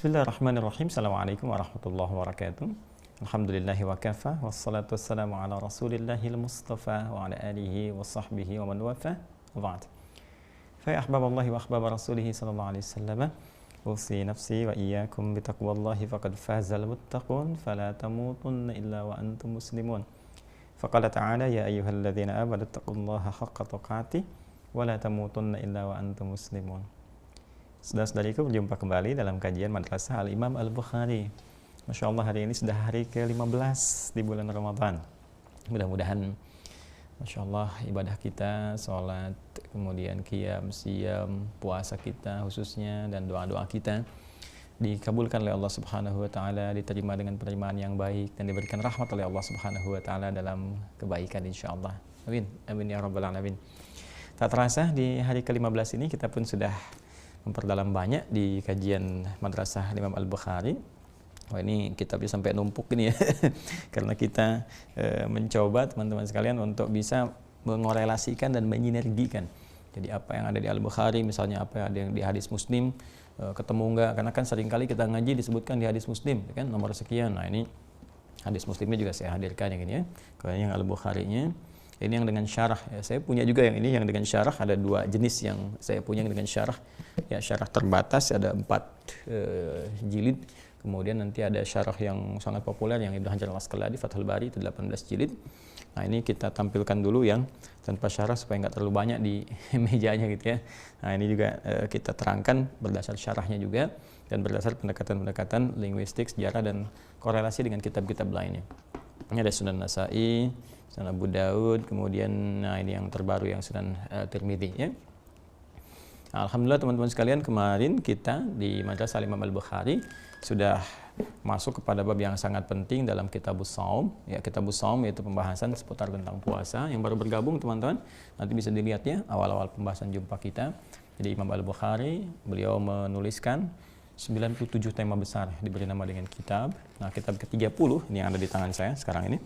Bismillahirrahmanirrahim. Assalamualaikum warahmatullahi wabarakatuh. Alhamdulillahi wa kafa. Wassalatu wassalamu ala rasulillahil mustafa wa ala alihi wa sahbihi wa man wafa. Wa ba'd. Fa ya ahbaballahi wa ahbab rasulihi sallallahu alaihi wasallam. Usi nafsi wa iyyakum bitaqwallahi faqad fazal muttaqun fala tamutunna illa wa antum muslimun. Faqala ta'ala ya ayyuhalladzina amanu taqullaha haqqa tuqatih wa la tamutunna illa wa antum muslimun. Saudara-saudariku, berjumpa kembali dalam kajian Madrasah Al-Imam Al-Bukhari. Masya Allah, hari ini sudah hari ke-15 di bulan Ramadan. Mudah-mudahan Masya Allah ibadah kita, sholat, kemudian qiyam, siyam, puasa kita khususnya, dan doa-doa kita dikabulkan oleh Allah Subhanahu wa Ta'ala, diterima dengan penerimaan yang baik, dan diberikan rahmat oleh Allah Subhanahu wa Ta'ala dalam kebaikan insya Allah. Amin, amin ya rabbal alamin. Tak terasa di hari ke-15 ini kita pun sudah memperdalam banyak di kajian Madrasah Imam Al-Bukhari. Wah, ini kitabnya sampai numpuk ini ya. Karena kita mencoba teman-teman sekalian untuk bisa mengorelasikan dan menyinergikan. Jadi apa yang ada di Al-Bukhari, misalnya apa yang ada di hadis Muslim, ketemu enggak? Karena kan seringkali kita ngaji disebutkan di hadis Muslim, kan nomor sekian. Nah, ini hadis Muslimnya juga saya hadirkan yang ini ya. Kalau yang Al-Bukharinya ini yang dengan syarah ya, saya punya juga yang ini yang dengan syarah, ada dua jenis yang saya punya yang dengan syarah ya, syarah terbatas ada 4 jilid, kemudian nanti ada syarah yang sangat populer yang Ibnu Hajar Al-Asqalani Fathul Bari itu 18 jilid. Nah, ini kita tampilkan dulu yang tanpa syarah supaya nggak terlalu banyak di mejanya gitu ya. Nah, ini juga kita terangkan berdasar syarahnya juga dan berdasar pendekatan-pendekatan linguistik, sejarah dan korelasi dengan kitab-kitab lainnya. Ini ada Sunan Nasa'i, Sunan Abu Daud, kemudian nah ini yang terbaru yang Sunan Tirmidzi ya. Alhamdulillah teman-teman sekalian, kemarin kita di Madrasah Imam Al-Bukhari sudah masuk kepada bab yang sangat penting dalam Kitabus Shaum ya. Kitabus Shaum yaitu pembahasan seputar tentang puasa. Yang baru bergabung teman-teman nanti bisa dilihat ya awal-awal pembahasan jumpa kita. Jadi Imam Al-Bukhari beliau menuliskan 97 tema besar diberi nama dengan kitab. Nah, kitab ke-30 ini yang ada di tangan saya sekarang ini.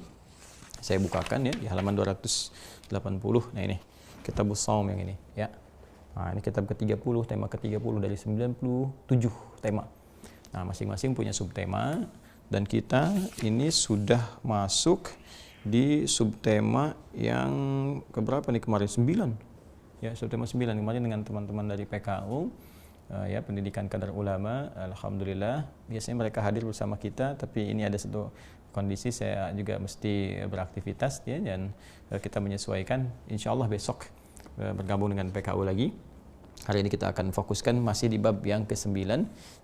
Saya bukakan ya di halaman 280. Nah, ini Kitabus Shaum yang ini ya. Nah, ini kitab ke-30, tema ke-30 dari 97 tema. Nah, masing-masing punya subtema dan kita ini sudah masuk di subtema yang keberapa nih kemarin? 9. Ya, subtema 9 kemarin dengan teman-teman dari PKU. Ya, pendidikan kadar ulama. Alhamdulillah biasanya mereka hadir bersama kita, tapi ini ada satu kondisi saya juga mesti beraktivitas ya, dan kita menyesuaikan. Insya Allah besok bergabung dengan PKU lagi. Hari ini kita akan fokuskan masih di bab yang ke-9,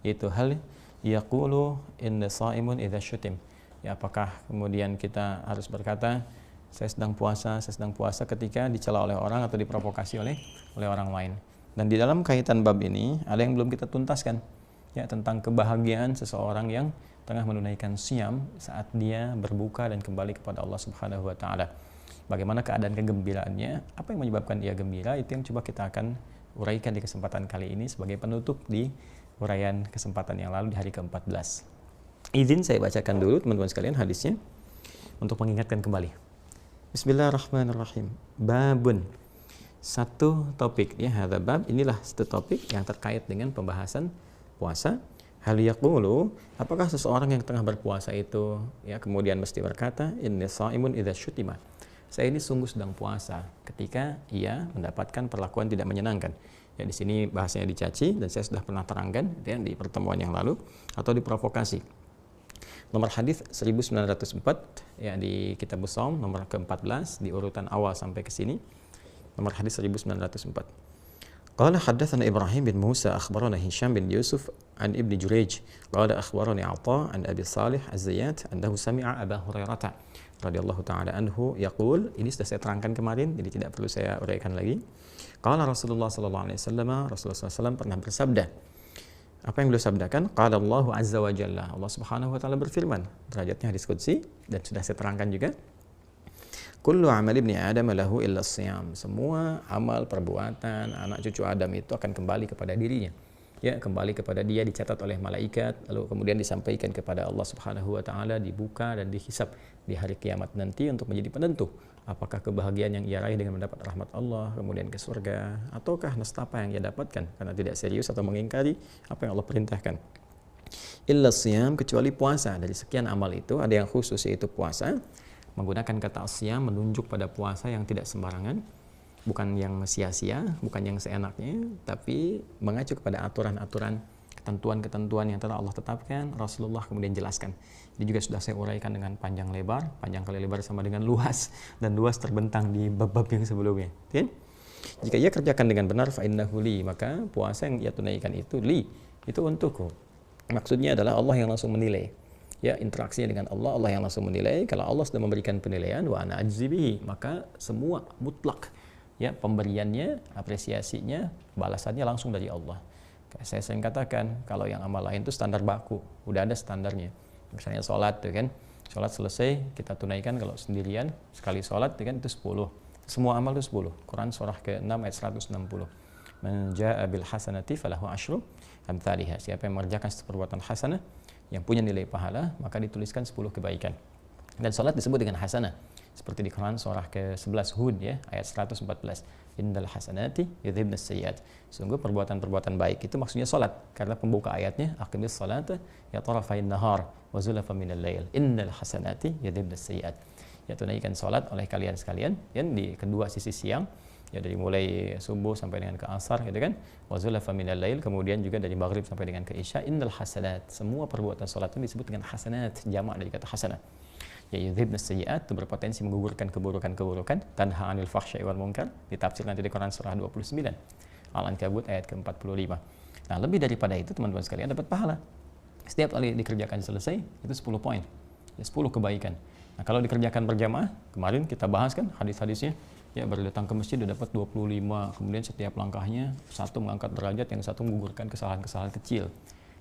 yaitu hal yaqulu inna shaimun idza syutim. Ya, apakah kemudian kita harus berkata saya sedang puasa ketika dicela oleh orang atau diprovokasi oleh orang lain. Dan di dalam kaitan bab ini ada yang belum kita tuntaskan ya, tentang kebahagiaan seseorang yang tengah menunaikan siam saat dia berbuka dan kembali kepada Allah Subhanahu wa Ta'ala. Bagaimana keadaan kegembiraannya, apa yang menyebabkan dia gembira, itu yang coba kita akan uraikan di kesempatan kali ini sebagai penutup di uraian kesempatan yang lalu di hari ke-14. Izin saya bacakan dulu teman-teman sekalian hadisnya untuk mengingatkan kembali. Bismillahirrahmanirrahim. Babun, satu topik ya, hadza bab, inilah satu topik yang terkait dengan pembahasan puasa. Hal yaqulu, apakah seseorang yang tengah berpuasa itu ya kemudian mesti berkata inni shaimun idza syutima, saya ini sungguh sedang puasa ketika ia mendapatkan perlakuan tidak menyenangkan. Ya, di sini bahasanya dicaci dan saya sudah pernah terangkan ya, di pertemuan yang lalu, atau diprovokasi. Nomor hadis 1904 ya di Kitabus Shaum nomor ke-14 di urutan awal sampai ke sini. Nomor hadis 1904. Qala haddatsana Ibrahim bin Musa akhbarana Hisham bin Yusuf an Ibn Jurayj qala akhbarani Atha an Abi Salih Az-Zayyat annahu sami'a Abu Hurairah radhiyallahu ta'ala anhu yaqul, ini sudah saya terangkan kemarin jadi tidak perlu saya uraikan lagi. Qala Rasulullah sallallahu alaihi wasallam, Rasulullah SAW pernah bersabda. Apa yang beliau sabdakan? Qala Allahu azza wa jalla, Allah Subhanahu wa taala berfirman, derajatnya hadis qudsi dan sudah saya terangkan juga. Kullu amal ibni Adam lahu illa siyam. Semua amal perbuatan anak cucu Adam itu akan kembali kepada dirinya. Ya, kembali kepada dia, dicatat oleh malaikat, lalu kemudian disampaikan kepada Allah Subhanahu wa Ta'ala, dibuka dan dihisab di hari kiamat nanti untuk menjadi penentu apakah kebahagiaan yang ia raih dengan mendapat rahmat Allah kemudian ke surga, ataukah nestapa yang ia dapatkan karena tidak serius atau mengingkari apa yang Allah perintahkan. illa siyam, kecuali puasa. Dari sekian amal itu ada yang khusus yaitu puasa. Menggunakan kata siyam menunjuk pada puasa yang tidak sembarangan, bukan yang sia-sia, bukan yang seenaknya, tapi mengacu kepada aturan-aturan, ketentuan-ketentuan yang telah Allah tetapkan, Rasulullah kemudian jelaskan. Ini juga sudah saya uraikan dengan panjang kali lebar sama dengan luas, dan luas terbentang di bab-bab yang sebelumnya. Ya? Jika ia kerjakan dengan benar, fa innahu li, maka puasa yang ia tunaikan itu li, itu untukku. Maksudnya adalah Allah yang langsung menilai. Ya, interaksinya dengan Allah, Allah yang langsung menilai. Kalau Allah sudah memberikan penilaian, wa ana ajzi bihi, maka semua mutlak, ya, pemberiannya, apresiasinya, balasannya langsung dari Allah. Kayak saya sering katakan, kalau yang amal lain itu standar baku, udah ada standarnya. Misalnya sholat, tuh kan, sholat selesai kita tunaikan kalau sendirian sekali sholat, tuh kan, itu 10. Semua amal itu 10. Quran surah ke-6 ayat 160. Man jaa'a bil hasanati falahu asyru amsalihha. Siapa yang mengerjakan perbuatan hasanah yang punya nilai pahala, maka dituliskan 10 kebaikan. Dan sholat disebut dengan hasanah. Seperti di Quran surah ke-11 Hud, ya, ayat 114. Innal hasanati yudhibnas sayyiat. Sungguh perbuatan-perbuatan baik itu maksudnya sholat. Karena pembuka ayatnya, aqimis salata ya tarafain nahar wa zulafa minal lail. Innal hasanati yudhibnas sayyiat. Ya, tunaikan sholat oleh kalian sekalian, ya, di kedua sisi siang, ya, dari mulai subuh sampai dengan ke asar, gitu kan, wa zulafa minal lail, kemudian juga dari maghrib sampai dengan ke isya. Innal hasanat, semua perbuatan sholat itu disebut dengan hasanat, jamak dari kata hasanah. Ya, yudhibnas sayyiat, itu berpotensi menggugurkan keburukan-keburukan, tanha 'anil fahsya'i wal munkar, ditafsir nanti di Quran surah 29 Al-Ankabut ayat ke-45. Nah, lebih daripada itu teman-teman sekalian dapat pahala. Setiap kali dikerjakan selesai itu 10 poin. Ya, 10 kebaikan. Nah, kalau dikerjakan berjamaah, kemarin kita bahas kan hadis-hadisnya, ya, baru datang ke masjid udah dapat 25, kemudian setiap langkahnya satu mengangkat derajat, yang satu menggugurkan kesalahan-kesalahan kecil.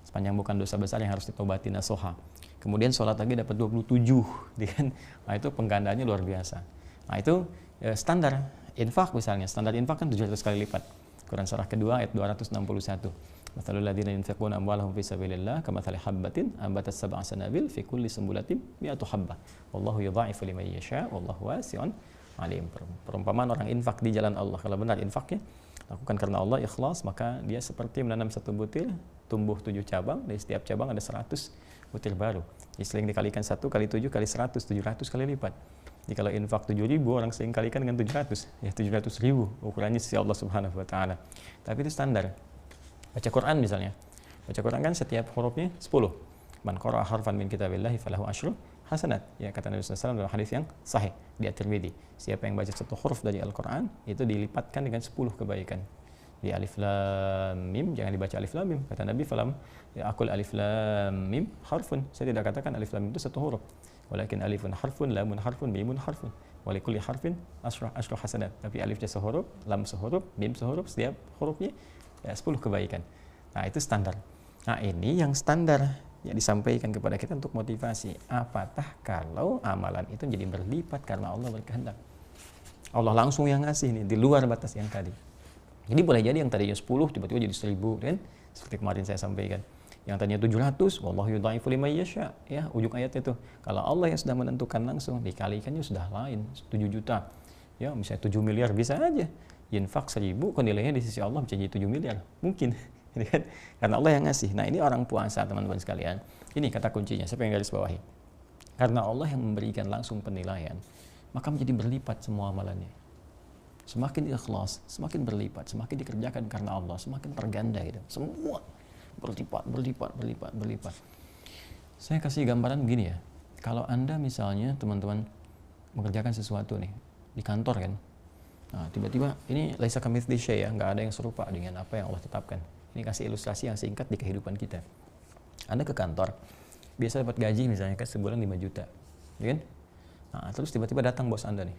Sepanjang bukan dosa besar yang harus ditobati nasuha. Kemudian sholat lagi dapat 27, kan? Nah, itu penggandaannya luar biasa. Nah, itu standar infak misalnya. Standar infak kan 700 kali lipat. Quran surah kedua ayat 261. Mathalul ladzina yunfiquna amwalahum fi sabilillah kamathali habbatin ambatat sab'a sanabil fi kulli sumbulatin mi'atu habbah. Wallahu yudha'ifu liman yasha' wallahu wasi'un alim. Perumpamaan orang infak di jalan Allah. Kalau benar infaknya lakukan karena Allah, ikhlas, maka dia seperti menanam satu butir, tumbuh 7 cabang, dari setiap cabang ada 100 butir baru. Jadi seling dikalikan 1 kali 7 kali 100, 700 kali lipat. Jadi kalau infak 7.000, orang seling kalikan dengan 700, ya 700.000 ukurannya sisi Allah Subhanahu wa taala. Tapi itu standar. Baca Quran misalnya. Baca Quran kan setiap hurufnya 10. Man qara'a harfan min kitabillahi falahu asyru hasanat. Ya, kata Nabi SAW dalam hadis yang sahih di At-Tirmidzi. Siapa yang baca satu huruf dari Al-Quran, itu dilipatkan dengan 10 kebaikan. Di alif lam mim, jangan dibaca alif lam mim. Kata Nabi, falam ya aqul alif lam mim harfun. Saya tidak katakan alif lam mim itu satu huruf. Walakin alifun harfun, lamun harfun, mimun harfun. Wa likulli harfin asyru hasanat. Tapi alifnya sehuruf, lam sehuruf, mim sehuruf, setiap hurufnya ya 10 kebaikan. Nah, itu standar. Nah, ini yang standar yang disampaikan kepada kita untuk motivasi. Apatah kalau amalan itu jadi berlipat karena Allah berkehendak. Allah langsung yang ngasih nih, di luar batas yang tadi. Jadi boleh jadi yang tadinya 10 tiba-tiba jadi 1000, kan? Seperti kemarin saya sampaikan. Yang tadinya 700, wallahu yudha'ifu liman yasha', ya, ujung ayat itu. Kalau Allah yang sudah menentukan langsung, dikalikannya sudah lain, 7 juta. Ya, misalnya 7 miliar bisa aja. Infak 1000, kok nilainya di sisi Allah bisa jadi 7 miliar. Mungkin. Karena Allah yang ngasih. Nah, ini orang puasa teman-teman sekalian. Ini kata kuncinya, saya pengen garis bawahi. Karena Allah yang memberikan langsung penilaian, maka menjadi berlipat semua amalannya. Semakin ikhlas, semakin berlipat, semakin dikerjakan karena Allah, semakin terganda gitu. Semua berlipat. Saya kasih gambaran begini ya. Kalau Anda misalnya teman-teman mengerjakan sesuatu nih di kantor kan. Nah, tiba-tiba ini laisa kamitslihi syai', ya, nggak ada yang serupa dengan apa yang Allah tetapkan. Ini kasih ilustrasi yang singkat di kehidupan kita. Anda ke kantor, biasa dapat gaji misalnya kan sebulan 5 juta, ya kan? Nah, terus tiba-tiba datang bos Anda nih.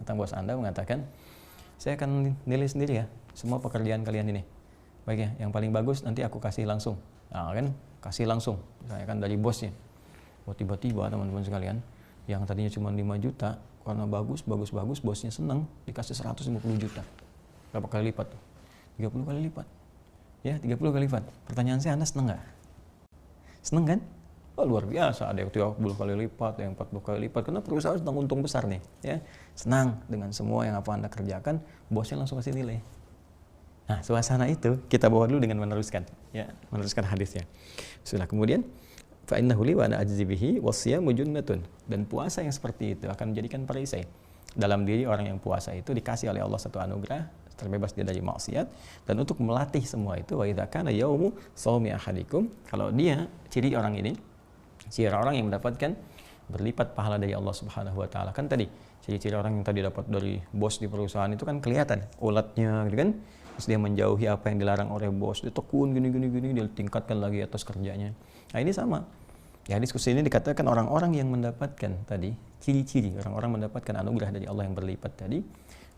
Datang bos Anda mengatakan, saya akan nilai sendiri ya, semua pekerjaan kalian ini. Baik ya, yang paling bagus nanti aku kasih langsung. Nah, kan kasih langsung, misalnya kan dari bosnya. Oh, tiba-tiba teman-teman sekalian, yang tadinya cuma 5 juta, karena bagus, bosnya senang, dikasih 150 juta. Berapa kali lipat? 30 kali lipat. Ya, 30 kali lipat. Pertanyaan saya, Anda senang nggak? Senang kan? Oh, luar biasa, ada yang 30 kali lipat, ada yang 40 kali lipat, karena perusahaan sedang untung besar nih. Ya, senang dengan semua yang apa Anda kerjakan, bosnya langsung kasih nilai. Nah, suasana itu kita bawa dulu dengan meneruskan, ya, meneruskan hadisnya. Bismillah. Kemudian fa innahu li wa ana ajzi bihi wasiyamu junnatun. Dan puasa yang seperti itu akan menjadikan perisai. Dalam diri orang yang puasa itu dikasih oleh Allah satu anugerah, terbebas dia dari maksiat, dan untuk melatih semua itu wa idza kana yaumu shaumi ahadikum, kalau dia ciri orang ini, ciri orang yang mendapatkan berlipat pahala dari Allah Subhanahu wa taala. Kan tadi ciri-ciri orang yang tadi dapat dari bos di perusahaan itu kan kelihatan ulatnya gitu kan. Terus dia menjauhi apa yang dilarang oleh bos, dia tekun gini, dia tingkatkan lagi atas kerjanya. Nah ini sama. Ya, diskusi ini dikatakan orang-orang yang mendapatkan tadi ciri-ciri, orang-orang mendapatkan anugerah dari Allah yang berlipat tadi,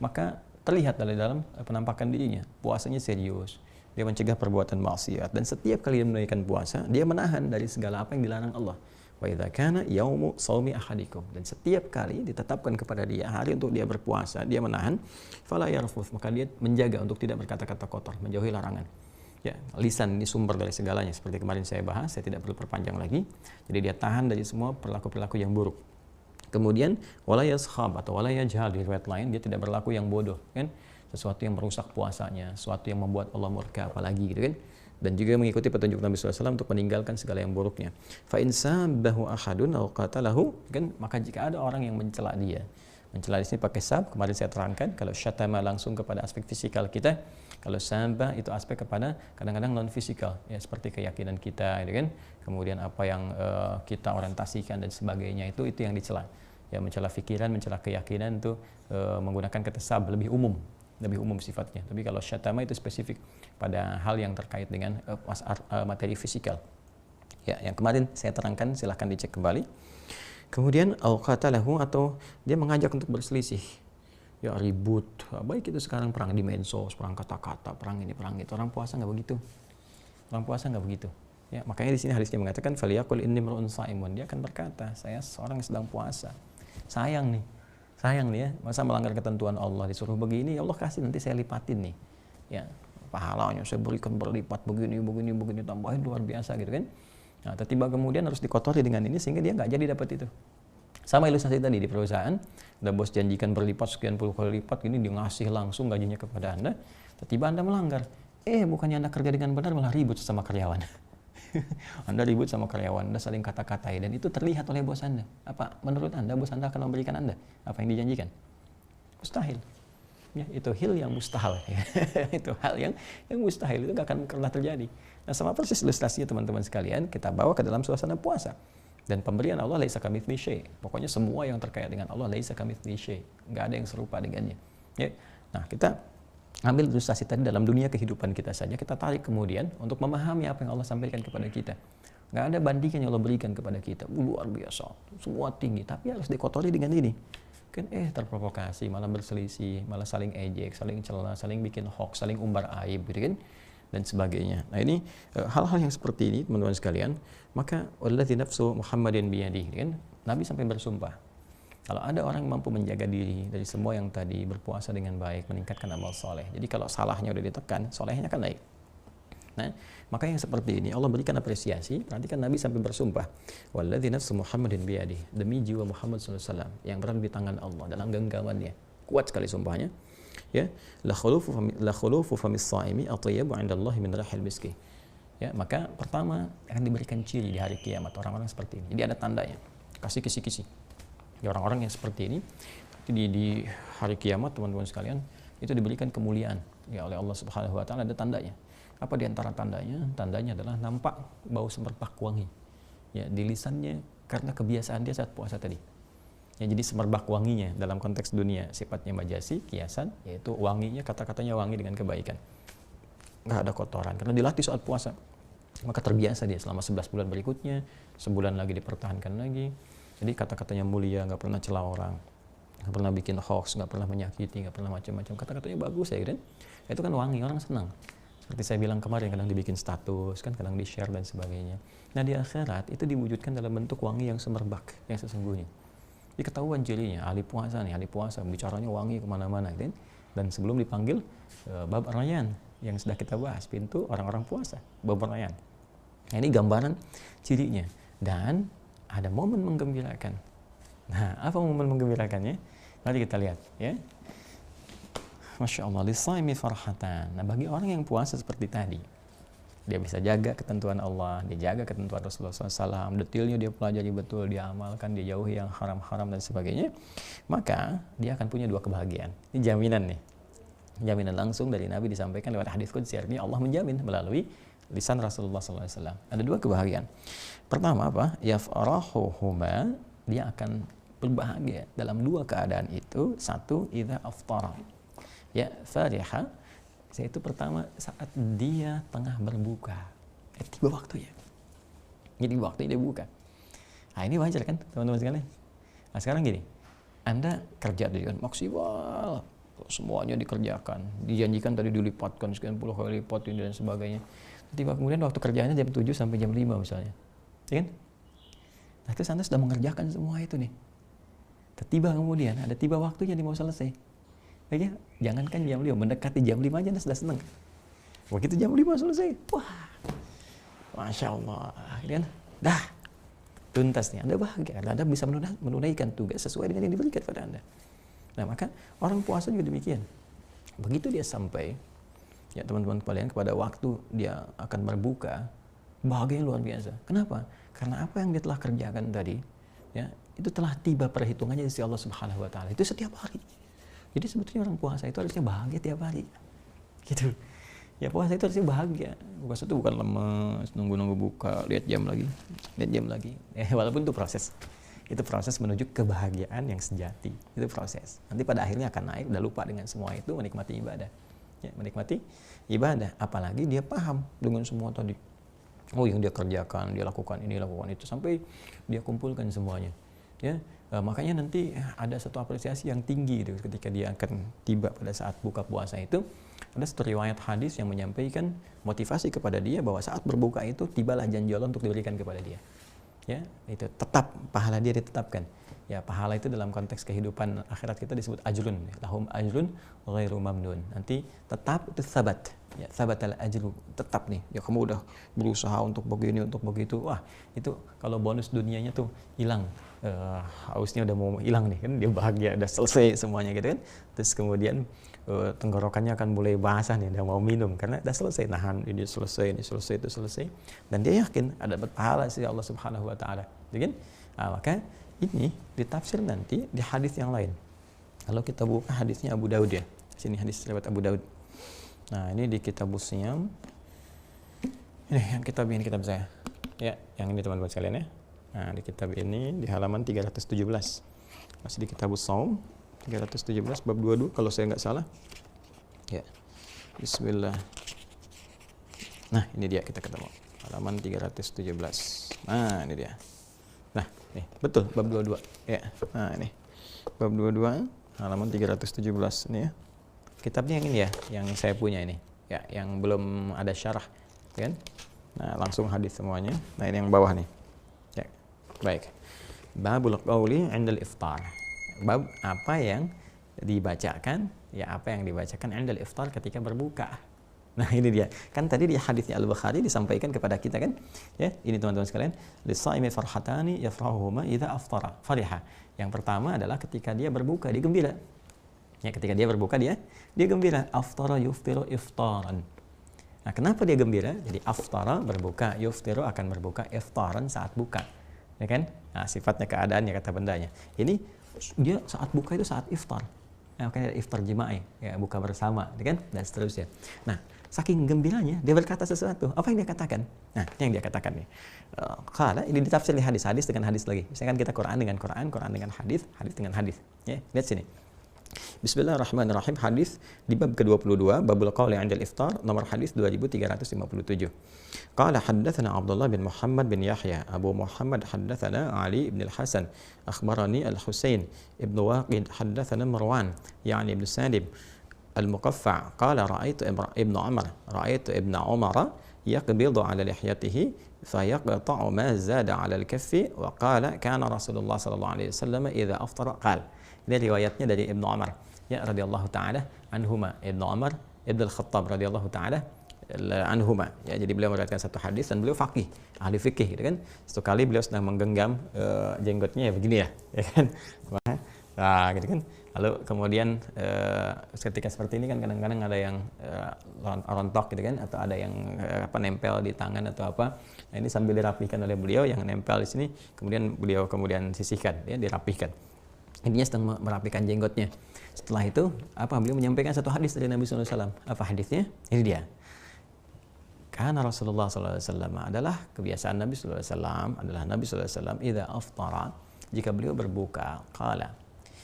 maka terlihat dari dalam penampakan dirinya, puasanya serius, dia mencegah perbuatan maksiat, dan setiap kali dia menunaikan puasa, dia menahan dari segala apa yang dilarang Allah. Wa idza kana yaumu shaumi ahadikum, dan setiap kali ditetapkan kepada dia hari untuk dia berpuasa, dia menahan, fala yarfuth, maka dia menjaga untuk tidak berkata-kata kotor, menjauhi larangan. Ya, lisan ini sumber dari segalanya, seperti kemarin saya bahas, saya tidak perlu perpanjang lagi. Jadi dia tahan dari semua perilaku-perilaku yang buruk. Kemudian wala yashab atau wala yajhal, di riwayat lain dia tidak berlaku yang bodoh, kan? Sesuatu yang merusak puasanya, sesuatu yang membuat Allah murka apalagi gitu kan? Dan juga mengikuti petunjuk Nabi SAW untuk meninggalkan segala yang buruknya. Fa in sabahu ahadun aw qatalahu, kan, maka jika ada orang yang mencela dia. Mencela di sini pakai sab, kemarin saya terangkan, kalau syatama langsung kepada aspek fisikal kita, kalau sabah itu aspek kepada kadang-kadang non fisikal, ya seperti keyakinan kita, gitu kan. Kemudian apa yang kita orientasikan dan sebagainya itu yang dicela. Ya, mencela pikiran, mencela keyakinan itu menggunakan kata sab, lebih umum sifatnya. Tapi kalau syatama itu spesifik pada hal yang terkait dengan materi fisikal. Ya, yang kemarin saya terangkan, silahkan dicek kembali. Kemudian al-qatalahu, atau dia mengajak untuk berselisih. Ya, ribut. Baik itu sekarang perang di medsos, perang kata-kata, perang ini, perang itu. Orang puasa nggak begitu. Orang puasa nggak begitu. Ya, makanya di sini hadisnya mengatakan faliyaqul inni mar'un shaimun. Dia akan berkata, saya seorang yang sedang puasa. Sayang nih ya, masa melanggar ketentuan Allah, disuruh begini, Allah kasih nanti saya lipatin nih, ya pahalanya saya berikan berlipat, begini, tambahin luar biasa gitu kan. Nah, tiba kemudian harus dikotori dengan ini sehingga dia nggak jadi dapat itu. Sama ilustrasi tadi di perusahaan, ada bos janjikan berlipat sekian puluh kali lipat, ini dia ngasih langsung gajinya kepada Anda, tiba Anda melanggar, bukannya Anda kerja dengan benar malah ribut sama karyawan. Anda ribut sama karyawan, Anda saling kata-katai, dan itu terlihat oleh bos Anda. Apa menurut Anda bos Anda akan memberikan Anda apa yang dijanjikan? Mustahil. Ya, itu hal yang mustahil. Itu hal yang mustahil, itu gak akan pernah terjadi. Nah, sama persis ilustrasinya teman-teman sekalian, kita bawa ke dalam suasana puasa. Dan pemberian Allah laisa kamitslihi syai'. Pokoknya semua yang terkait dengan Allah laisa kamitslihi syai'. Enggak ada yang serupa dengannya. Ya. Nah, kita ambil ilustrasi tadi dalam dunia kehidupan kita saja, kita tarik kemudian untuk memahami apa yang Allah sampaikan kepada kita. Nggak ada bandingan yang Allah berikan kepada kita. Luar biasa, semua tinggi, tapi harus dikotori dengan ini. Kan terprovokasi, malah berselisih, malah saling ejek, saling cela, saling bikin hoax, saling umbar aib, gitu kan? Dan sebagainya. Nah ini hal-hal yang seperti ini, teman-teman sekalian, maka wallazi nafsu Muhammadin biyadihi, kan? Nabi sampai bersumpah. Kalau ada orang yang mampu menjaga diri dari semua yang tadi, berpuasa dengan baik, meningkatkan amal soleh. Jadi kalau salahnya udah ditekan, solehnya kan naik. Nah, maka yang seperti ini Allah berikan apresiasi. Perhatikan Nabi sampai bersumpah, walladzi nafsu Muhammadin biyadihi, demi jiwa Muhammad SAW yang berada di tangan Allah dalam genggamannya. Kuat sekali sumpahnya. Ya, la khulufu famis shaimi atyabu 'indallahi min rahil miski. Ya, maka pertama akan diberikan ciri di hari kiamat orang-orang seperti ini. Jadi ada tandanya. Kasih kisi-kisi. Ya, orang-orang yang seperti ini di hari kiamat, teman-teman sekalian, itu diberikan kemuliaan ya oleh Allah Subhanahu wa taala. Ada tandanya. Apa di antara tandanya? Tandanya adalah nampak bau semerbak wangi. Ya, di lisannya karena kebiasaan dia saat puasa tadi. Ya, jadi semerbak wanginya dalam konteks dunia sifatnya majasi, kiasan, yaitu wanginya, kata-katanya wangi dengan kebaikan. Nggak ada kotoran karena dilatih saat puasa. Maka terbiasa dia selama 11 bulan berikutnya, sebulan lagi dipertahankan lagi. Jadi kata-katanya mulia, nggak pernah celah orang, nggak pernah bikin hoax, nggak pernah menyakiti, nggak pernah macam-macam. Kata-katanya bagus ya kan? Itu kan wangi, orang senang. Seperti saya bilang kemarin, kadang dibikin status, kan kadang di-share dan sebagainya. Nah di akhirat itu diwujudkan dalam bentuk wangi yang semerbak, yang sesungguhnya. Jadi ketahuan cirinya, ahli puasa, bicaranya wangi kemana-mana kan? Dan sebelum dipanggil bab rayyan yang sudah kita bahas, pintu orang-orang puasa, bab rayyan. Nah ini gambaran cirinya. Dan ada momen menggembirakan. Nah, apa momen menggembirakannya? Mari kita lihat, ya. Masya Allah, lisaimi farhatan. Nah, bagi orang yang puasa seperti tadi, dia bisa jaga ketentuan Allah, dia jaga ketentuan Rasulullah SAW, detailnya dia pelajari betul, dia amalkan, dia jauhi yang haram-haram dan sebagainya, maka dia akan punya dua kebahagiaan. Ini jaminan nih, jaminan langsung dari Nabi disampaikan lewat hadis qudsi. Artinya Allah menjamin melalui lisan Rasulullah SAW. Ada dua kebahagiaan. Pertama apa? Yafrahuhuma, dia akan berbahagia dalam dua keadaan itu. Satu, idza aftara. Ya, fariha, yaitu pertama saat dia tengah berbuka. Tiba waktunya. Jadi waktunya dia buka. Nah, ini wajar kan teman-teman sekalian? Nah, sekarang gini, Anda kerja dengan maksimal, semuanya dikerjakan, dijanjikan tadi dilipatkan sekian puluh kali lipat ini dan sebagainya. Tiba kemudian waktu kerjanya jam 7 sampai jam 5 misalnya. Ya kan? Nah, terus Anda sudah mengerjakan semua itu nih. Tiba kemudian ada tiba waktunya dia mau selesai. Ya, jangankan jam 5, mendekati jam 5 aja Anda sudah senang. Begitu jam 5 selesai, wah, Masya Allah, kan? Dah, tuntas nih, Anda bahagia, Anda bisa menunaikan tugas sesuai dengan yang diberikan pada Anda. Nah, maka orang puasa juga demikian. Begitu dia sampai, ya teman-teman kalian, kepada waktu dia akan berbuka, bahagia yang luar biasa. Kenapa? Karena apa yang dia telah kerjakan tadi, ya, itu telah tiba perhitungannya di sisi Allah Subhanahu wa Ta'ala. Itu setiap hari. Jadi sebetulnya orang puasa itu harusnya bahagia tiap hari, gitu. Ya, puasa itu harusnya bahagia. Puasa itu bukan lemes, nunggu-nunggu buka, lihat jam lagi. Walaupun itu proses menuju kebahagiaan yang sejati. Itu proses. Nanti pada akhirnya akan naik, udah lupa dengan semua itu, menikmati ibadah. Ya, menikmati ibadah. Apalagi dia paham dengan semua tadi. Oh, yang dia kerjakan, dia lakukan ini, lakukan itu, sampai dia kumpulkan semuanya. Ya. Makanya nanti ada satu apresiasi yang tinggi gitu, ketika dia akan tiba pada saat buka puasa itu. Ada satu riwayat hadis yang menyampaikan motivasi kepada dia bahwa saat berbuka itu tibalah janji Allah untuk diberikan kepada dia. Ya, itu tetap pahala dia ditetapkan. Ya, pahala itu dalam konteks kehidupan akhirat kita disebut ajrun. Lahum ajrun ghairu mamnun. Nanti tetap itu sabat. Ya, sabatal ajru, tetap nih. Ya, kamu udah berusaha untuk begini, untuk begitu. Wah, itu kalau bonus dunianya tuh hilang. Hausnya udah mau hilang nih kan, dia bahagia, udah selesai semuanya gitu kan. Terus kemudian tenggorokannya akan mulai basah nih, udah mau minum karena udah selesai, nahan ini selesai, itu selesai, dan dia yakin ada pahala sih Allah Subhanahu wa Ta'ala, gitu kan? Nah, maka ini ditafsir nanti di hadis yang lain. Kalau kita buka hadisnya Abu Daud ya, sini hadis riwayat Abu Daud. Nah, ini di Kitabus Shiyam. Ini yang kitab saya. Ya, yang ini teman-teman sekalian ya. Nah, di kitab ini di halaman 317. Masih di Kitabus Shaum 317 bab 22 kalau saya nggak salah. Ya. Bismillah. Nah, ini dia kita ketemu. Halaman 317. Nah, ini dia. Nah, nih, betul bab 22. Ya. Nah, ini. Bab 22 halaman 317 ini ya. Kitabnya yang ini ya, yang saya punya ini. Ya, yang belum ada syarah, kan? Nah, langsung hadis semuanya. Nah, ini yang bawah nih. Ya. Baik. Babul qauli 'indal iftar. Bab apa yang dibacakan, ya apa yang dibacakan 'indal iftar ketika berbuka. Nah, ini dia. Kan tadi di hadisnya Al-Bukhari disampaikan kepada kita kan? Ya, ini teman-teman sekalian, lis-shaimi farhatani yafrahuhuma idza aftara. Fariha. Yang pertama adalah ketika dia berbuka, dia gembira. Ya, ketika dia berbuka dia gembira. Aftara yuftiru iftaran. Nah, kenapa dia gembira? Jadi aftara berbuka, yuftiru akan berbuka, iftaran saat buka. Ya kan? Nah, sifatnya keadaannya kata bendanya. Ini dia saat buka itu saat iftar. Nah, makanya iftar jima'i, ya buka bersama, ya kan? Dan seterusnya. Nah, saking gembiranya dia berkata sesuatu. Apa yang dia katakan? Nah, ini yang dia katakan nih. Karena ini ditafsir di hadis dengan hadis lagi. Misalkan kita Quran dengan Quran dengan hadis dengan hadis. Ya, lihat sini. Bismillahirrahmanirrahim. Hadis di bab ke-22, babul qauli 'indal iftar, nomor hadis 2357. Qala haddatsana Abdullah bin Muhammad bin Yahya, Abu Muhammad haddatsana Ali bin Al-Hasan, akhbarani Al-Husain ibn Waqid haddatsana Marwan, yani ibn Salim Al-Muqaffa, qala ra'aitu ibn Umar yaqbidu 'ala lihyatihi fayaqta'u ma zada 'ala al-kaffi wa qala kana Rasulullah sallallahu alaihi wasallam idza aftara qala. Ini riwayatnya dari Ibnu Umar ya radhiyallahu taala anhuma. Ibnu Umar Ibnu Al-Khattab radhiyallahu taala anhuma. Ya, jadi beliau meriwayatkan satu hadis dan beliau faqih, ahli fikih gitu kan. Satu kali beliau sedang menggenggam jenggotnya ya begini ya kan. Nah, gitu kan. Lalu kemudian ketika seperti ini kan kadang-kadang ada yang rontok gitu kan, atau ada yang nempel di tangan atau apa. Nah, ini sambil dirapihkan oleh beliau, yang nempel di sini kemudian beliau kemudian sisihkan, ya, dirapihkan. Intinya sedang merapikan jenggotnya. Setelah itu beliau menyampaikan satu hadis dari Nabi SAW. Apa hadisnya? Ini dia. Karena Rasulullah SAW adalah kebiasaan Nabi SAW adalah Nabi SAW idza aftara, jika beliau berbuka, qala,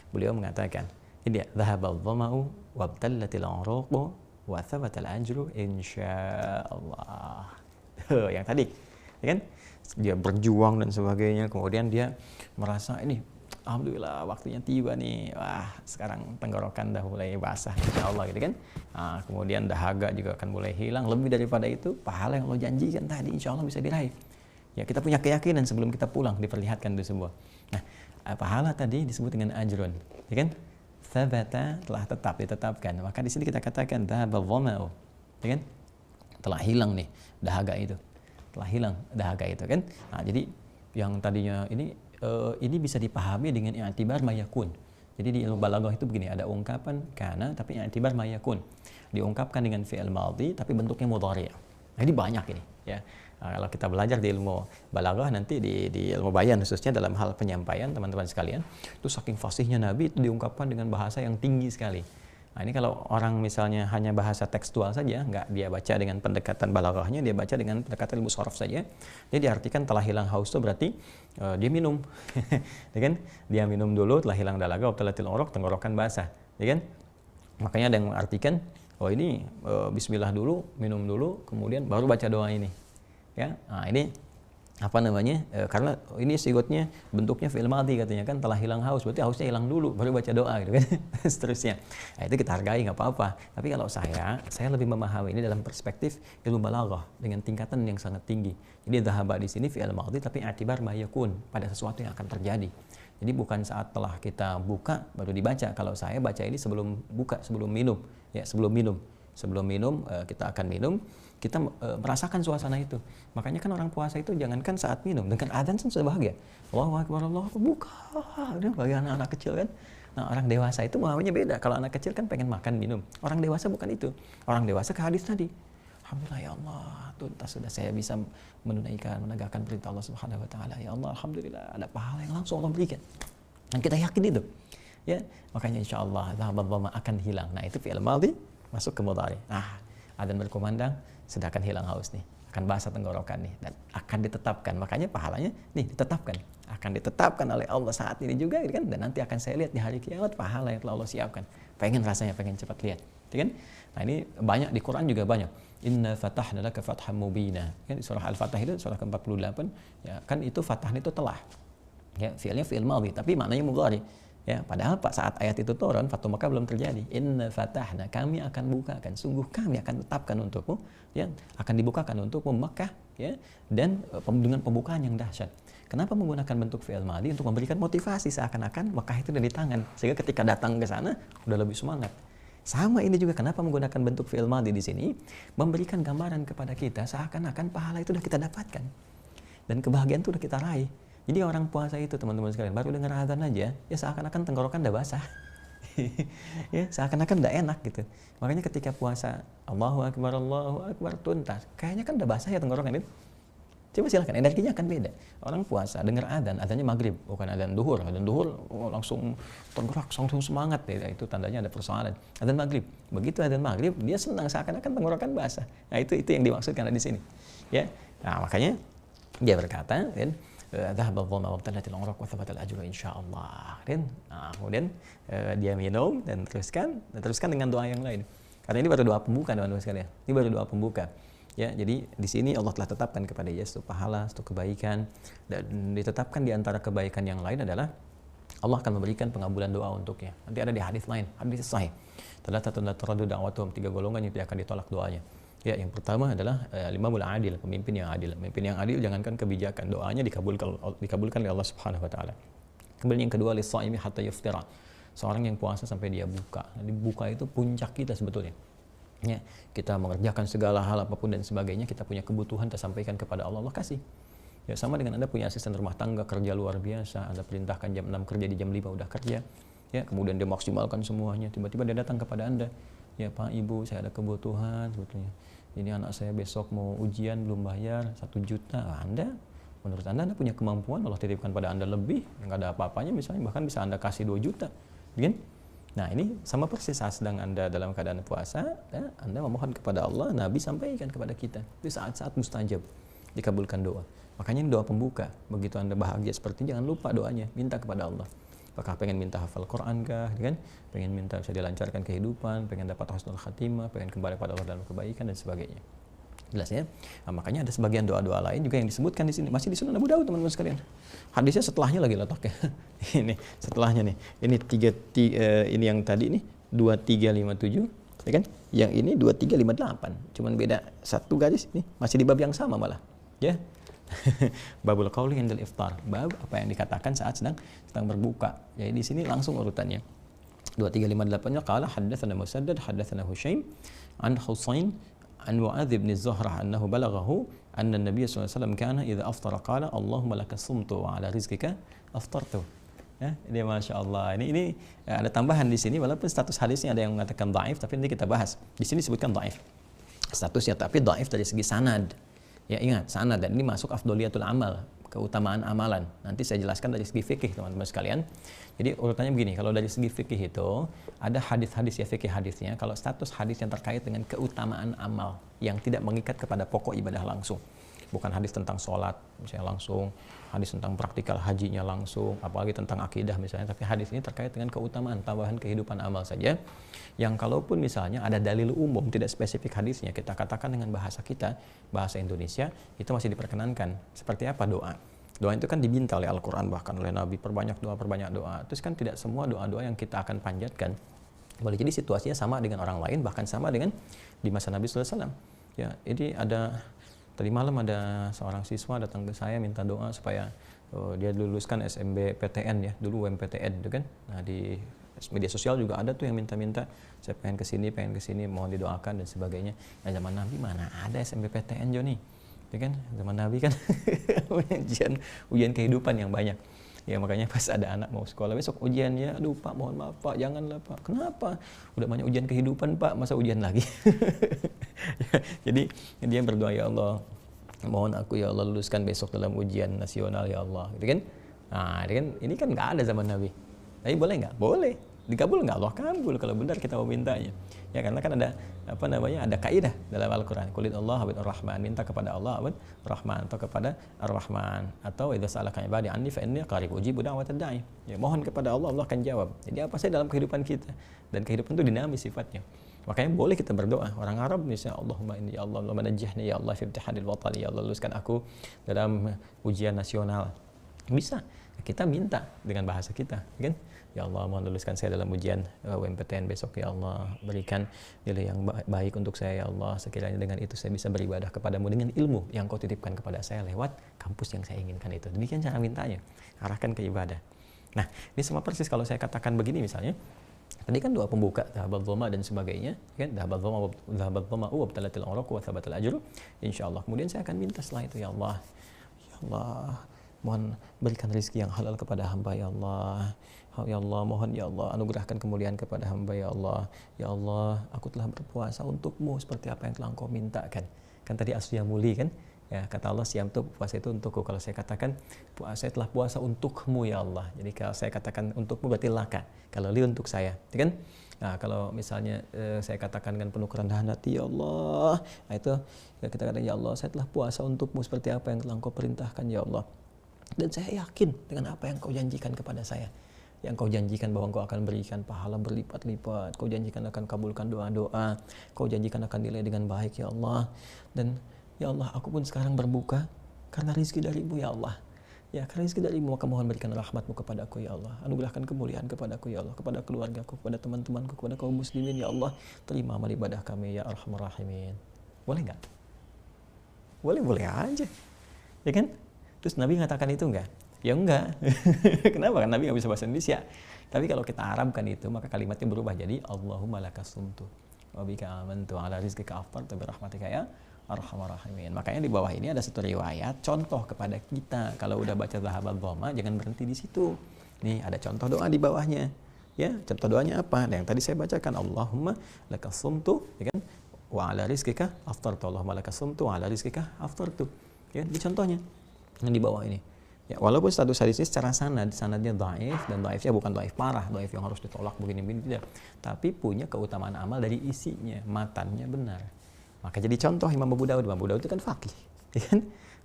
beliau mengatakan, ini dia, dhahabal dhama'u wabtallatil uruqu wa thabatal ajru insyaallah. Yang tadi, ya kan? Dia berjuang dan sebagainya, kemudian dia merasa ini alhamdulillah waktunya tiba nih, wah sekarang tenggorokan dah mulai basah insyaallah gitu kan. Nah, kemudian dahaga juga akan mulai hilang, lebih daripada itu pahala yang Allah janjikan tadi insyaallah bisa diraih. Ya, kita punya keyakinan sebelum kita pulang diperlihatkan itu semua. Nah, pahala tadi disebut dengan ajrun, ya kan? Tsabata, telah tetap, ditetapkan. Maka di sini kita katakan dhahabal dhama'u, ya kan? Telah hilang nih dahaga itu. Telah hilang dahaga itu kan. Nah, jadi yang tadinya ini bisa dipahami dengan i'tibar mayakun. Jadi di ilmu balaghah itu begini, ada ungkapan kana tapi i'tibar mayakun. Diungkapkan dengan fi'il madhi tapi bentuknya mudhari'. Nah, ini banyak ini, ya. Nah, kalau kita belajar di ilmu balaghah nanti di ilmu bayan khususnya dalam hal penyampaian teman-teman sekalian, itu saking fasihnya Nabi itu diungkapkan dengan bahasa yang tinggi sekali. Nah, ini kalau orang misalnya hanya bahasa tekstual saja, nggak dia baca dengan pendekatan balaghahnya, dia baca dengan pendekatan ilmu sharaf saja, dia diartikan telah hilang haus itu berarti dia minum, ya kan? Dia minum dulu, telah hilang dahaga, wabtalatil uruq, tenggorokan basah, ya kan? Makanya ada yang mengartikan, oh ini bismillah dulu, minum dulu, kemudian baru baca doa ini, ya. Nah, ini karena ini sigotnya bentuknya fi'il madhi katanya kan, telah hilang haus, berarti hausnya hilang dulu baru baca doa gitu kan. Seterusnya. Nah, itu kita hargai, nggak apa-apa. Tapi kalau saya lebih memahami ini dalam perspektif ilmu balaghah dengan tingkatan yang sangat tinggi. Jadi dhahaba di sini fi'il madhi tapi i'tibar ma yakun, pada sesuatu yang akan terjadi. Jadi bukan saat telah kita buka baru dibaca. Kalau saya baca ini sebelum buka, sebelum minum, ya, sebelum minum. Sebelum minum, kita akan minum, kita merasakan suasana itu. Makanya kan orang puasa itu jangankan saat minum, dengan adzan sudah bahagia. Allahu Akbar, Allahu Akbar, buka. Udah bagi anak-anak kecil kan. Nah, orang dewasa itu maunya beda. Kalau anak kecil kan pengen makan, minum. Orang dewasa bukan itu. Orang dewasa ke hadis tadi. Alhamdulillah ya Allah, tuntas sudah saya bisa menegakkan perintah Allah Subhanahu wa taala. Ya Allah, alhamdulillah ada pahala yang langsung Allah berikan. Dan kita yakin itu. Ya, makanya insyaallah dzahaba akan hilang. Nah, itu fi'il madhi masuk ke mudhari. Nah, adzan berkumandang, sudah akan hilang haus nih, akan basah tenggorokan nih, dan akan ditetapkan. Makanya pahalanya nih ditetapkan, akan ditetapkan oleh Allah saat ini juga, gitu kan? Dan nanti akan saya lihat di hari kiamat pahala yang telah Allah siapkan. Pengen rasanya, pengen cepat lihat, gitu kan? Nah, ini banyak di Quran juga banyak. Inna fatahna laka fatham mubina. Kan di surah Al-Fatah itu surah ke-48, ya kan, itu fatah itu telah. Ya, fi'ilnya fi'il madhi tapi maknanya mudhari. Ya, padahal saat ayat itu turun, Fatu Makkah belum terjadi. Inna fatahna, kami akan bukakan, sungguh kami akan tetapkan untukmu, ya, akan dibukakan untukmu Makkah, ya, dan dengan pembukaan yang dahsyat. Kenapa menggunakan bentuk fi'il madhi? Untuk memberikan motivasi, seakan-akan Makkah itu udah di tangan, sehingga ketika datang ke sana udah lebih semangat. Sama ini juga kenapa menggunakan bentuk fi'il madhi di sini, memberikan gambaran kepada kita seakan-akan pahala itu udah kita dapatkan dan kebahagiaan itu udah kita raih. Jadi orang puasa itu teman-teman sekalian baru dengar azan aja, ya seakan-akan tenggorokan udah basah. Ya, seakan-akan udah enak gitu. Makanya ketika puasa Allahu Akbar tuntas, kayaknya kan udah basah ya tenggorokan itu. Coba silakan, energinya akan beda. Orang puasa dengar azannya maghrib, bukan azan duhur. Azan duhur langsung tergerak, langsung semangat, ya, itu tandanya ada persoalan. Azan maghrib, begitu azan maghrib dia senang seakan-akan tenggorokan basah. Nah, itu yang dimaksudkan di sini. Ya, nah makanya dia berkata, kan, dhahabal dhama'u wabtalatil uruq wa thabatal ajru insyaallah. Nah, kemudian dia minum dan teruskan dengan doa yang lain. Karena ini baru doa pembuka, teman-teman sekalian. Ini baru doa pembuka. Ya, jadi di sini Allah telah tetapkan kepada dia satu pahala, satu kebaikan, dan ditetapkan di antara kebaikan yang lain adalah Allah akan memberikan pengabulan doa untuknya. Nanti ada di hadis lain, hadis sahih. Thalathatun la turaddu da'watuhum, 3 golongan yang tidak akan ditolak doanya. Ya, yang pertama adalah imamul adil, pemimpin yang adil. Pemimpin yang adil jangankan kebijakan, doanya dikabulkan oleh Allah Subhanahu wa taala. Kemudian yang kedua, lis-shaimi hatta yuftira. Seorang yang puasa sampai dia buka. Jadi buka itu puncak kita sebetulnya. Ya, kita mengerjakan segala hal apapun dan sebagainya, kita punya kebutuhan kita sampaikan kepada Allah, Allah kasih. Ya, sama dengan Anda punya asisten rumah tangga kerja luar biasa, Anda perintahkan jam 6 kerja, di jam 5 udah kerja. ya, kemudian dia maksimalkan semuanya, tiba-tiba dia datang kepada Anda, ya Pak, Ibu, saya ada kebutuhan sebetulnya, ini anak saya besok mau ujian belum bayar 1 juta. Menurut Anda punya kemampuan, Allah titipkan pada Anda lebih, nggak ada apa-apanya misalnya, bahkan bisa Anda kasih 2 juta, kan? Nah, ini sama persis saat sedang Anda dalam keadaan puasa, ya, Anda memohon kepada Allah, Nabi sampaikan kepada kita, itu saat-saat mustajab, dikabulkan doa. Makanya ini doa pembuka. Begitu Anda bahagia seperti ini, jangan lupa doanya, minta kepada Allah. Apakah pengen minta hafal Quran kah, kan? Pengen minta bisa dilancarkan kehidupan, pengen dapat husnul khatimah, pengen kembali pada Allah dalam kebaikan dan sebagainya. Jelas ya. Nah, makanya ada sebagian doa-doa lain juga yang disebutkan di sini, masih di Sunan Abu Daud teman-teman sekalian. Hadisnya setelahnya lagi letaknya. Ini setelahnya nih. Ini ini yang tadi nih 2357, ya kan? Yang ini 2358. Cuman beda 1 garis nih, masih di bab yang sama malah. Ya. Babul qauli indal iftar. Bab apa yang dikatakan saat sedang berbuka. Jadi di sini langsung urutannya. 2358-nya qala haddatsana Musaddad haddatsana Husyaim an Husain an Mu'adz bin Zuhrah annahu balaghahu anna an-nabiy sallallahu alaihi wasallam kana idza aftara qala Allahumma laka sumtu wa ala rizqika aftartu. Ya, ini Masya Allah. Ini ada tambahan di sini, walaupun status hadisnya ada yang mengatakan dhaif, tapi nanti kita bahas. Di sini disebutkan dhaif statusnya, tapi dhaif dari segi sanad. Ya, ingat sanad, dan ini masuk afdoliyatul amal, keutamaan amalan. Nanti saya jelaskan dari segi fikih teman-teman sekalian. Jadi urutannya begini, kalau dari segi fikih itu ada hadis-hadis ya, fikih hadisnya. Kalau status hadis yang terkait dengan keutamaan amal yang tidak mengikat kepada pokok ibadah langsung, bukan hadis tentang sholat misalnya langsung, hadis tentang praktikal hajinya langsung, apalagi tentang akidah misalnya, tapi hadis ini terkait dengan keutamaan tambahan kehidupan amal saja, yang kalaupun misalnya ada dalil umum tidak spesifik hadisnya, kita katakan dengan bahasa kita, bahasa Indonesia, itu masih diperkenankan. Seperti apa doa? Doa itu kan diminta oleh Al-Quran, bahkan oleh Nabi, perbanyak doa. Terus kan tidak semua doa-doa yang kita akan panjatkan boleh jadi situasinya sama dengan orang lain, bahkan sama dengan di masa Nabi SAW. Ya, ini ada tadi malam ada seorang siswa datang ke saya minta doa supaya dia luluskan SMBPTN ya, dulu UMPTN itu kan. Nah, di media sosial juga ada tuh yang minta-minta, saya pengen kesini, mohon didoakan dan sebagainya. Nah, zaman Nabi mana ada SMBPTN Joni? Ya kan, zaman Nabi kan ujian kehidupan yang banyak. Ya makanya pas ada anak mau sekolah besok ujian, ya aduh Pak, mohon maaf Pak, janganlah Pak. Kenapa? Udah banyak ujian kehidupan Pak, masa ujian lagi? Jadi dia berdoa, ya Allah, mohon aku ya Allah luluskan besok dalam ujian nasional ya Allah, gitu kan? Nah, ini kan nggak ada zaman Nabi. Tapi boleh nggak? Boleh. Dikabul nggak? Allah kabul kalau benar kita mau mintanya. Ya karena kan ada ada kaidah dalam Al-Qur'an. Qul Allah wa Ar-Rahman, minta kepada Allah wa Rahman, atau kepada Ar-Rahman, atau idza sa'alaka ibadi anni fa inni qarib ujibu da'watad da'i. Ya mohon kepada Allah, Allah akan jawab. Jadi apa saja dalam kehidupan kita, dan kehidupan itu dinamis sifatnya. Makanya boleh kita berdoa. Orang Arab misalnya, Allahumma inni ya Allah, Allahumma najjihni ya Allah fi imtihanil watani, ya Allah luluskan aku dalam ujian nasional. Bisa kita minta dengan bahasa kita, kan? Ya Allah, mohon luluskan saya dalam ujian UMPTN besok ya Allah, berikan nilai yang baik untuk saya ya Allah, sekiranya dengan itu saya bisa beribadah kepadamu dengan ilmu yang kau titipkan kepada saya lewat kampus yang saya inginkan itu. Demikian cara mintanya, arahkan ke ibadah. Nah, ini sama persis kalau saya katakan begini misalnya, tadi kan doa pembuka, dhahabat dhoma dan sebagainya, kan? Dhahabat dhoma wa btalatil uraq wa thabatal ajru, insyaallah. Kemudian saya akan minta setelah itu, ya Allah, mohon berikan rezeki yang halal kepada hamba ya Allah. Ya Allah, mohon ya Allah anugerahkan kemuliaan kepada hamba ya Allah. Ya Allah, aku telah berpuasa untukmu seperti apa yang telah engkau mintakan. Kan tadi asyamuli kan? Ya, kata Allah, siam itu puasa itu untukku. Kalau saya katakan saya telah puasa untukmu ya Allah. Jadi kalau saya katakan untukmu berarti laka. Kalau li untuk saya, kan? Nah, kalau misalnya saya katakan dengan penuh kerendahan hati, ya Allah, nah itu kita katakan, ya Allah, saya telah puasa untukmu seperti apa yang telah engkau perintahkan ya Allah. Dan saya yakin dengan apa yang kau janjikan kepada saya. Yang kau janjikan bahwa engkau akan berikan pahala berlipat-lipat. Kau janjikan akan kabulkan doa-doa. Kau janjikan akan nilai dengan baik ya Allah. Dan ya Allah, aku pun sekarang berbuka karena rezeki darimu ya Allah. Ya, karena rezeki darimu, maka mohon berikan rahmatmu kepadaku ya Allah. Anugerahkan kemuliaan kepadaku ya Allah, kepada keluargaku, kepada teman-temanku, kepada kaum muslimin ya Allah. Terima amal ibadah kami ya Arhamar Rahimin. Boleh nggak? Boleh aja. Ya kan? Terus Nabi mengatakan itu enggak? Ya enggak. Kenapa? Kan Nabi nggak bisa bahasa Indonesia. Tapi kalau kita Arabkan itu, maka kalimatnya berubah jadi Allahumma lakas sumtu wa bika amantu ala rizqika aftartu bi rahmatika ya Arhamar Rahimin. Makanya di bawah ini ada satu riwayat contoh kepada kita. Kalau udah baca dhahabat dhoma, jangan berhenti di situ. Nih ada contoh doa di bawahnya. Ya, contoh doanya apa? Nah, yang tadi saya bacakan, Allahumma lakas sumtu, ya kan? Wa ala rizkika aftartu. Allahumma lakas sumtu wa ala rizkika aftartu. Ya, di contohnya yang di bawah ini. Ya, walaupun status hadis ini secara sanadnya dhaif, dan dhaifnya bukan dhaif parah, dhaif yang harus ditolak begini-begini tidak. Tapi punya keutamaan amal dari isinya, matannya benar. Maka jadi contoh Imam Abu Daud. Imam Abu Daud itu kan faqih, ya kan?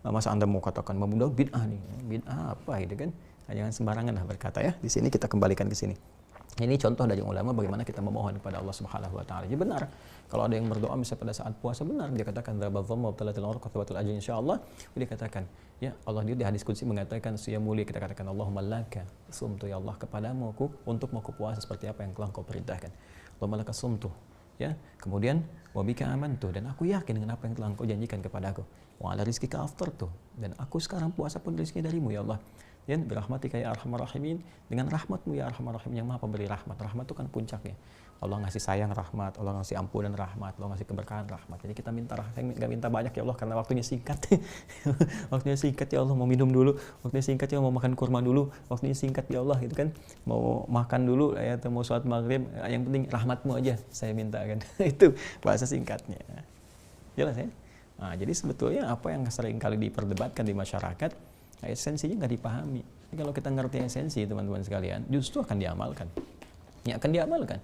Masa Anda mau katakan Imam Abu Daud bid'ah nih? Bid'ah apa gitu kan? Jangan sembarangan lah berkata ya. Di sini kita kembalikan ke sini. Ini contoh dari ulama bagaimana kita memohon kepada Allah Subhanahu wa taala. Jadi benar. Kalau ada yang berdoa misalnya pada saat puasa, benar dia katakan dzabadhamma wa talatil urq wa ajr insyaallah. Dia katakan, ya Allah, dia di hadis qudsi mengatakan ya mulia, kita katakan Allahumma laka sumtu, ya Allah kepadamu aku untuk mau puasa seperti apa yang telah Engkau perintahkan. Allahumma laka sumtu. Ya, kemudian wa bika amantu, dan aku yakin dengan apa yang telah Engkau janjikan kepadaku. Wa ala rizqika aftartu, dan aku sekarang puasa pun rezeki darimu ya Allah. Dan birahmatika ya arhamar rahimin, dengan rahmatmu ya arhamar rahimin, yang maha pemberi rahmat. Rahmat itu kan puncaknya. Allah ngasih sayang rahmat, Allah ngasih ampunan rahmat, Allah ngasih keberkahan rahmat. Jadi kita minta rahmat, nggak minta banyak ya Allah karena waktunya singkat. Waktunya singkat ya Allah, mau minum dulu, waktunya singkat ya Allah, mau makan kurma dulu, waktunya singkat ya Allah, gitu kan. Mau makan dulu ya, atau mau sholat maghrib, yang penting rahmatmu aja saya minta kan. Itu bahasa singkatnya. Jelas ya? Nah, jadi sebetulnya apa yang sering kali diperdebatkan di masyarakat, esensinya nggak dipahami. Jadi kalau kita ngerti esensi, teman-teman sekalian, justru akan diamalkan. Ya, akan diamalkan.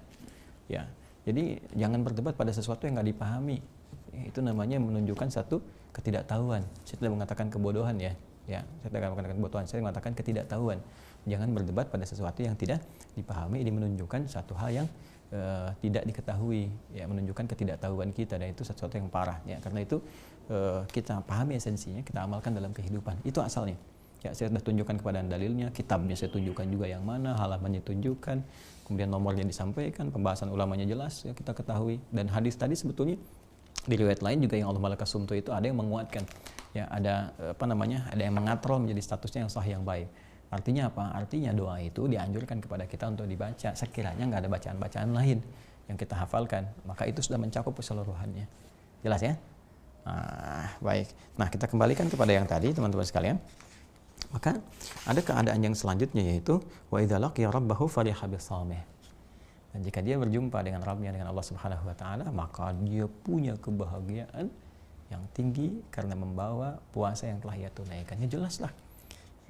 Ya, jadi jangan berdebat pada sesuatu yang nggak dipahami. Itu namanya menunjukkan satu ketidaktahuan. Saya tidak mengatakan kebodohan ya. Ya, saya tidak mengatakan kebodohan. Saya mengatakan ketidaktahuan. Jangan berdebat pada sesuatu yang tidak dipahami. Ini menunjukkan satu hal yang tidak diketahui. Ya, menunjukkan ketidaktahuan kita, dan itu sesuatu yang parah. Ya, karena itu kita pahami esensinya, kita amalkan dalam kehidupan. Itu asalnya. Ya, saya sudah tunjukkan kepada Anda dalilnya, kitabnya saya tunjukkan juga yang mana, halamannya tunjukkan, kemudian nomornya disampaikan, pembahasan ulamanya jelas, ya kita ketahui. Dan hadis tadi sebetulnya di riwayat lain juga yang Allah malakas sumtu itu ada yang menguatkan. Ya, ada ada yang mengatrol menjadi statusnya yang sahih, yang baik. Artinya apa? Artinya doa itu dianjurkan kepada kita untuk dibaca sekiranya nggak ada bacaan-bacaan lain yang kita hafalkan, maka itu sudah mencakup keseluruhannya. Jelas ya? Baik. Nah, kita kembalikan kepada yang tadi, teman-teman sekalian. Maka ada keadaan yang selanjutnya, yaitu wa idza laqiya rabbahu fariha bisamih. Dan jika dia berjumpa dengan Rabbnya, dengan Allah Subhanahu wa taala, maka dia punya kebahagiaan yang tinggi karena membawa puasa yang telah ia tunaikan. Ya jelaslah.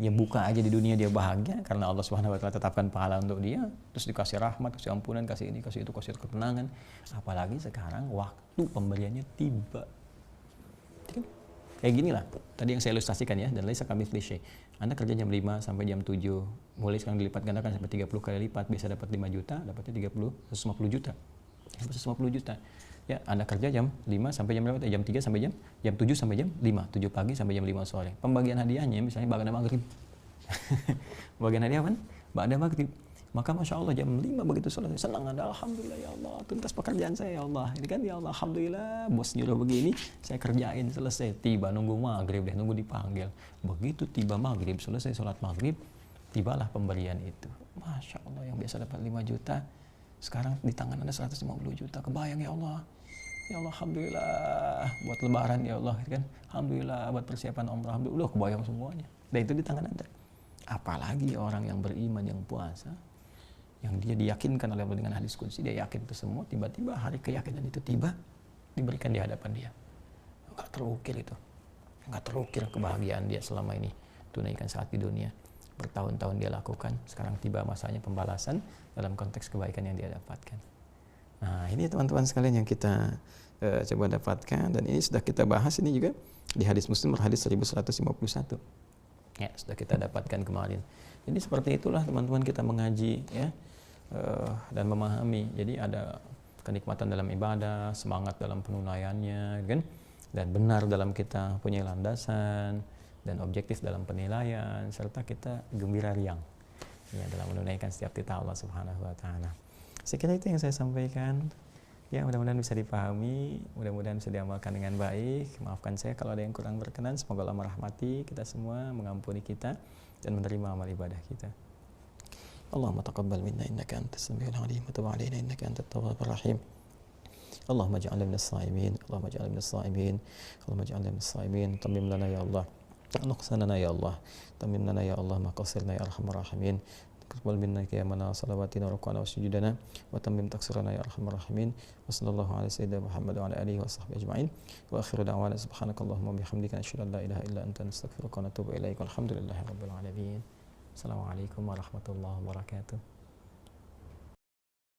Dia buka aja di dunia dia bahagia karena Allah Subhanahu wa taala tetapkan pahala untuk dia, terus dikasih rahmat, kasih ampunan, kasih ini, kasih itu, kasih ketenangan. Apalagi sekarang waktu pemberiannya tiba. Kayak gini lah, tadi yang saya ilustrasikan ya, dan laisa kamitslihi syai'. Anda kerja jam 5 sampai jam 7, mulai sekarang dilipat gandakan sampai 30 kali lipat, bisa dapat 5 juta, dapatnya 150 juta. 150 juta. Ya, Anda kerja jam 5 sampai jam berapa? Jam 3 sampai jam 7 sampai jam 5, 7 pagi sampai jam 5 sore. Pembagian hadiahnya misalnya ba'da maghrib. Pembagian hadiah apa? Ba'da maghrib. Maka Masya Allah jam 5 begitu selesai, senang Anda, Alhamdulillah ya Allah, tuntas pekerjaan saya ya Allah. Ini kan ya Allah, Alhamdulillah, bos nyuruh begini, saya kerjain, selesai. Tiba nunggu maghrib deh, nunggu dipanggil. Begitu tiba maghrib, selesai sholat maghrib, tibalah pemberian itu. Masya Allah, yang biasa dapat 5 juta, sekarang di tangan Anda 150 juta. Kebayang ya Allah. Ya Allah, Alhamdulillah, buat lebaran ya Allah, kan? Alhamdulillah, buat persiapan umrah, Alhamdulillah, kebayang semuanya. Dan itu di tangan Anda. Apalagi orang yang beriman, yang puasa, yang dia diyakinkan oleh Allah dengan hadis qudsi, dia yakin itu semua, tiba-tiba hari keyakinan itu tiba, diberikan di hadapan dia. Enggak terukir itu. Enggak terukir kebahagiaan dia selama ini tunaikan saat di dunia. Bertahun-tahun dia lakukan, sekarang tiba masanya pembalasan dalam konteks kebaikan yang dia dapatkan. Nah, ini teman-teman sekalian yang kita coba dapatkan, dan ini sudah kita bahas ini juga di hadis Muslim hadis 1151. Ya, sudah kita dapatkan kemarin. Jadi seperti itulah teman-teman kita mengaji ya, dan memahami. Jadi ada kenikmatan dalam ibadah, semangat dalam penunaiannya, kan? Dan benar dalam kita punya landasan, dan objektif dalam penilaian, serta kita gembira riang ya dalam menunaikan setiap titah Allah Subhanahu wa taala. Sekiranya itu yang saya sampaikan. Ya, mudah-mudahan bisa dipahami, mudah-mudahan bisa diamalkan dengan baik. Maafkan saya kalau ada yang kurang berkenan. Semoga Allah merahmati kita semua, mengampuni kita, dan menerima amal ibadah kita. Allahumma taqabbal minna innaka antas samiul alim wa tub 'alaina innaka antat tawwabur rahim. Allahumma ij'alna minas sha'imin, Allahumma ij'alna minas sha'imin, Allahumma ij'alna minas sha'imin. Tammim lana ya Allah nuqsanana ya Allah, tammim lana ya Allah ma qasirna ya arhamar rahimin. taqabbal minna qiyamana salawatina wa ruku'ana wa sujudana wa tammim taqsirana ya arhamar rahimin. Wa sallallahu ala sayyidina Muhammad wa ala alihi wa sahbihi ajma'in. Wa akhiru da'wana subhanakallahumma bihamdika asyhadu an la ilaha illa anta nastaghfiruka wa natubu ilaik. Walhamdulillahi rabbil alamin. Assalamualaikum warahmatullahi wabarakatuh.